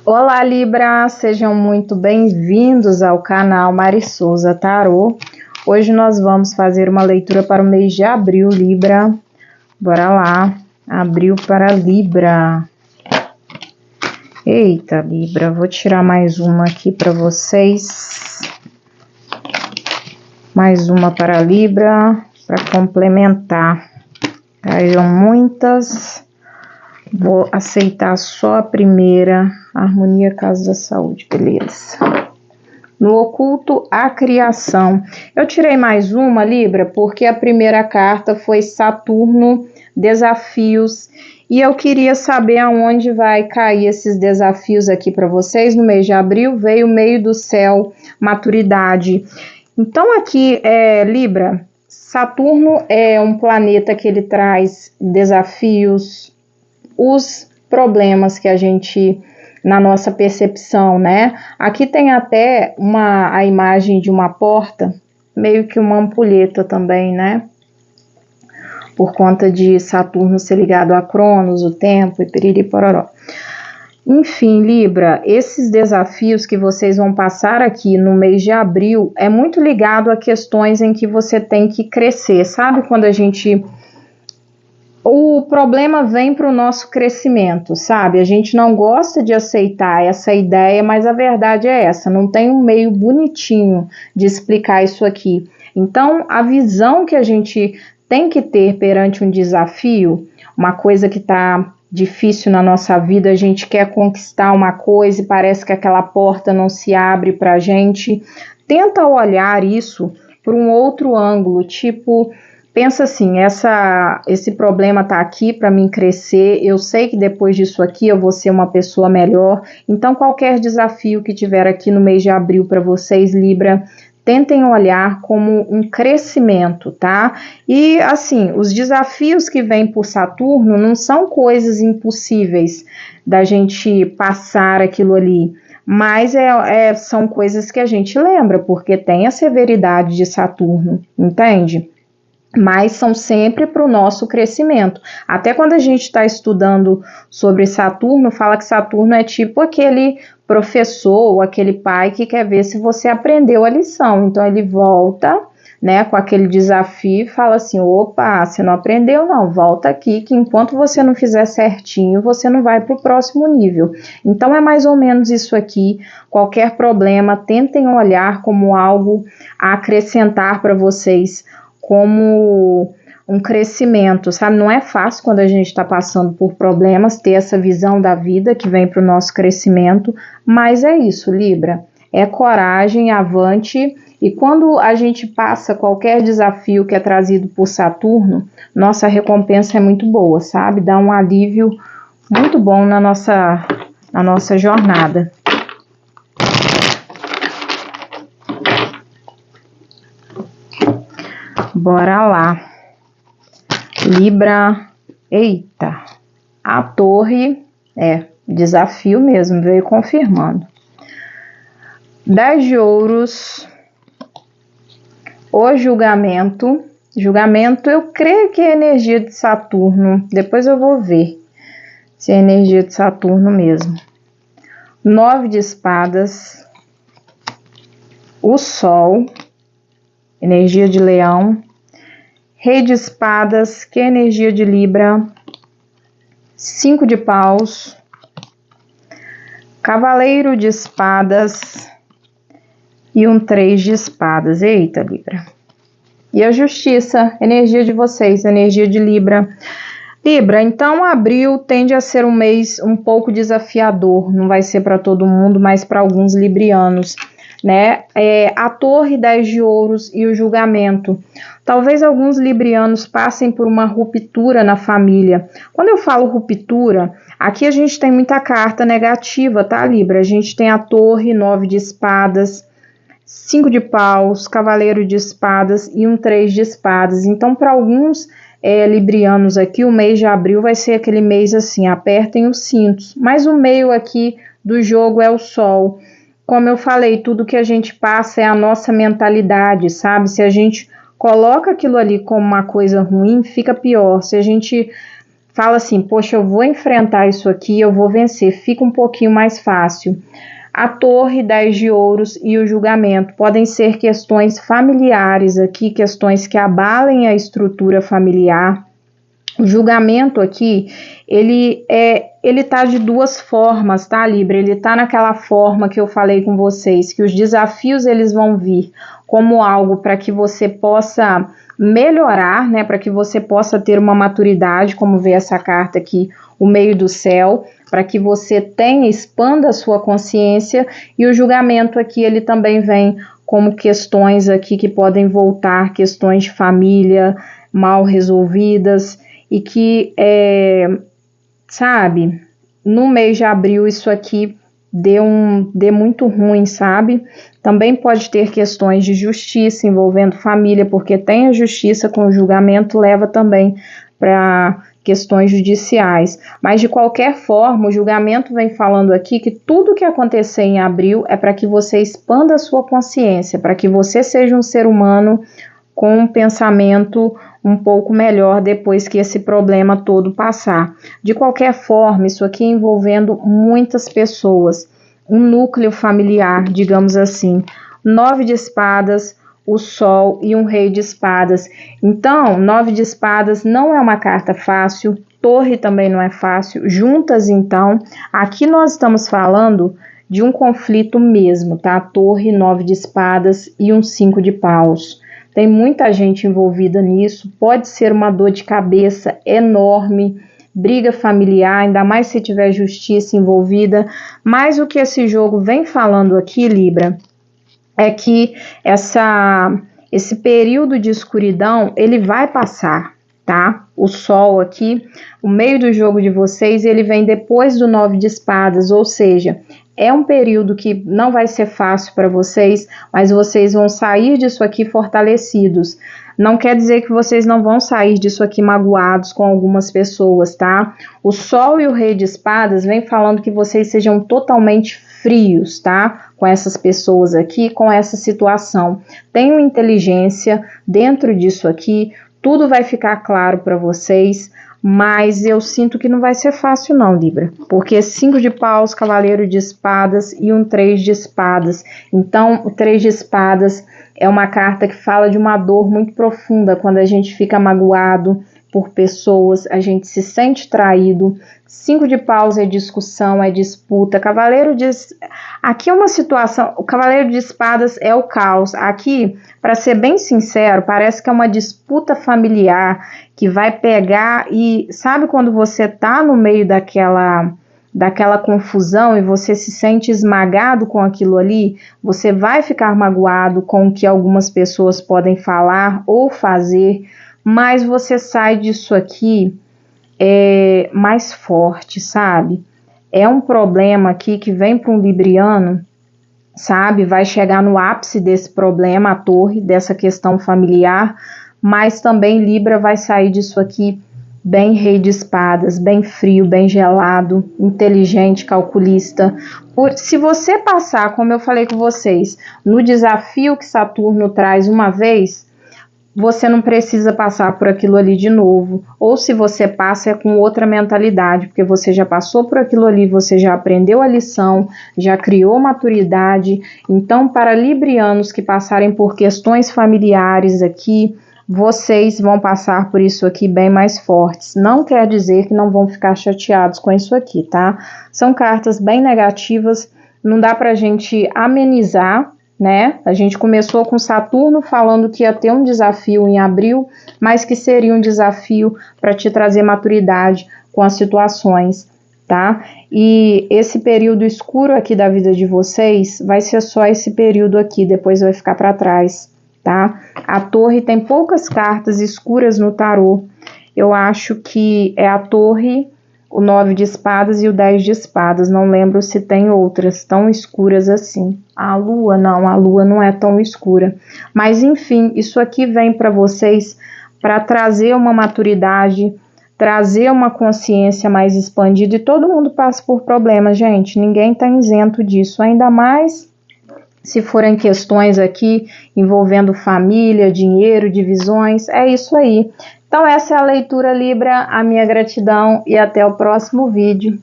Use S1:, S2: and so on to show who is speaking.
S1: Olá, Libra! Sejam muito bem-vindos ao canal Mari Souza Tarô. Hoje nós vamos fazer uma leitura para o mês de abril, Libra. Bora lá, abril para Libra. Eita, Libra, vou tirar mais uma aqui para vocês. Mais uma para Libra, para complementar. Caiam muitas. Vou aceitar só a primeira. Harmonia, casa da saúde, beleza. No oculto, a criação. Eu tirei mais uma, Libra, porque a primeira carta foi Saturno, desafios. E eu queria saber aonde vai cair esses desafios aqui para vocês. No mês de abril veio o meio do céu, maturidade. Então aqui, Libra, Saturno é um planeta que ele traz desafios, os problemas que a gente, na nossa percepção, né? Aqui tem até a imagem de uma porta, meio que uma ampulheta também, né? Por conta de Saturno ser ligado a Cronos, o tempo e piriri pororó. Enfim, Libra, esses desafios que vocês vão passar aqui no mês de abril é muito ligado a questões em que você tem que crescer. Sabe quando o problema vem para o nosso crescimento, sabe? A gente não gosta de aceitar essa ideia, mas a verdade é essa, não tem um meio bonitinho de explicar isso aqui. Então, a visão que a gente tem que ter perante um desafio, uma coisa que está difícil na nossa vida, a gente quer conquistar uma coisa e parece que aquela porta não se abre para a gente. Tenta olhar isso por um outro ângulo, tipo... Pensa assim, esse problema tá aqui para mim crescer, eu sei que depois disso aqui eu vou ser uma pessoa melhor, então qualquer desafio que tiver aqui no mês de abril para vocês, Libra, tentem olhar como um crescimento, tá? E assim, os desafios que vêm por Saturno não são coisas impossíveis da gente passar aquilo ali, mas são coisas que a gente lembra, porque tem a severidade de Saturno, entende? Mas são sempre para o nosso crescimento. Até quando a gente está estudando sobre Saturno, fala que Saturno é tipo aquele professor ou aquele pai que quer ver se você aprendeu a lição. Então ele volta, né, com aquele desafio e fala assim, opa, você não aprendeu não, volta aqui que enquanto você não fizer certinho, você não vai para o próximo nível. Então é mais ou menos isso aqui. Qualquer problema, tentem olhar como algo a acrescentar para vocês, como um crescimento, sabe? Não é fácil quando a gente está passando por problemas ter essa visão da vida que vem para o nosso crescimento, mas é isso, Libra, é coragem, avante, e quando a gente passa qualquer desafio que é trazido por Saturno, nossa recompensa é muito boa, sabe? Dá um alívio muito bom na nossa jornada. Bora lá, Libra, eita, a torre, desafio mesmo, veio confirmando. 10 de ouros, o julgamento, eu creio que é energia de Saturno, depois eu vou ver se é energia de Saturno mesmo. 9 de espadas, o sol, energia de leão. Rei de espadas, que é energia de Libra. 5 de paus. Cavaleiro de espadas. E um 3 de espadas. Eita, Libra. E a justiça, energia de vocês, energia de Libra. Libra, então abril tende a ser um mês um pouco desafiador. Não vai ser para todo mundo, mas para alguns librianos, né? A torre, 10 de ouros e o julgamento. Talvez alguns librianos passem por uma ruptura na família. Quando eu falo ruptura, aqui a gente tem muita carta negativa, tá, Libra? A gente tem a torre, 9 de espadas, 5 de paus, cavaleiro de espadas e um 3 de espadas. Então, para alguns librianos aqui, o mês de abril vai ser aquele mês assim, apertem os cintos. Mas o meio aqui do jogo é o sol. Como eu falei, tudo que a gente passa é a nossa mentalidade, sabe? Se a gente coloca aquilo ali como uma coisa ruim, fica pior. Se a gente fala assim, poxa, eu vou enfrentar isso aqui, eu vou vencer, fica um pouquinho mais fácil. A torre, 10 de ouros e o julgamento podem ser questões familiares aqui, questões que abalem a estrutura familiar. O julgamento aqui, ele tá de duas formas, tá, Libra? Ele tá naquela forma que eu falei com vocês, que os desafios eles vão vir como algo para que você possa melhorar, né? Para que você possa ter uma maturidade, como vê essa carta aqui, o meio do céu, para que você tenha, expanda a sua consciência, e o julgamento aqui, ele também vem como questões aqui que podem voltar, questões de família mal resolvidas, e que, sabe, no mês de abril isso aqui dê muito ruim, sabe? Também pode ter questões de justiça envolvendo família, porque tem a justiça com o julgamento, leva também para questões judiciais. Mas de qualquer forma, o julgamento vem falando aqui que tudo que acontecer em abril é para que você expanda a sua consciência, para que você seja um ser humano com um pensamento um pouco melhor depois que esse problema todo passar. De qualquer forma, isso aqui envolvendo muitas pessoas, um núcleo familiar, digamos assim. 9 de espadas, o sol e um rei de espadas. Então, 9 de espadas não é uma carta fácil, torre também não é fácil, juntas então, aqui nós estamos falando de um conflito mesmo, tá? Torre, 9 de espadas e um 5 de paus. Tem muita gente envolvida nisso, pode ser uma dor de cabeça enorme, briga familiar, ainda mais se tiver justiça envolvida, mas o que esse jogo vem falando aqui, Libra, é que esse período de escuridão, ele vai passar, tá? O sol aqui, o meio do jogo de vocês, ele vem depois do 9 de espadas, ou seja, é um período que não vai ser fácil para vocês, mas vocês vão sair disso aqui fortalecidos. Não quer dizer que vocês não vão sair disso aqui magoados com algumas pessoas, tá? O sol e o rei de espadas vem falando que vocês sejam totalmente frios, tá? Com essas pessoas aqui, com essa situação. Tenham inteligência dentro disso aqui, tudo vai ficar claro para vocês, mas eu sinto que não vai ser fácil não, Libra, porque 5 de paus, cavaleiro de espadas e um 3 de espadas. Então, o 3 de espadas é uma carta que fala de uma dor muito profunda, quando a gente fica magoado por pessoas, a gente se sente traído. 5 de paus é discussão, é disputa. Aqui é uma situação, o cavaleiro de espadas é o caos. Aqui, para ser bem sincero, parece que é uma disputa familiar que vai pegar e sabe quando você tá no meio daquela confusão e você se sente esmagado com aquilo ali, você vai ficar magoado com o que algumas pessoas podem falar ou fazer, mas você sai disso aqui mais forte, sabe? É um problema aqui que vem para um libriano, sabe? Vai chegar no ápice desse problema, a torre, dessa questão familiar, mas também Libra vai sair disso aqui bem rei de espadas, bem frio, bem gelado, inteligente, calculista. Se você passar, como eu falei com vocês, no desafio que Saturno traz uma vez, você não precisa passar por aquilo ali de novo, ou se você passa é com outra mentalidade, porque você já passou por aquilo ali, você já aprendeu a lição, já criou maturidade. Então, para librianos que passarem por questões familiares aqui, vocês vão passar por isso aqui bem mais fortes. Não quer dizer que não vão ficar chateados com isso aqui, tá? São cartas bem negativas, não dá pra gente amenizar, né? A gente começou com Saturno falando que ia ter um desafio em abril, mas que seria um desafio para te trazer maturidade com as situações, tá? E esse período escuro aqui da vida de vocês vai ser só esse período aqui, depois vai ficar para trás, tá? A torre tem poucas cartas escuras no tarô. Eu acho que é a torre, o 9 de espadas e o 10 de espadas. Não lembro se tem outras tão escuras assim. A lua não é tão escura. Mas enfim, isso aqui vem para vocês para trazer uma maturidade, trazer uma consciência mais expandida. E todo mundo passa por problemas, gente. Ninguém está isento disso. Ainda mais se forem questões aqui envolvendo família, dinheiro, divisões. É isso aí. Então essa é a leitura, Libra, a minha gratidão e até o próximo vídeo.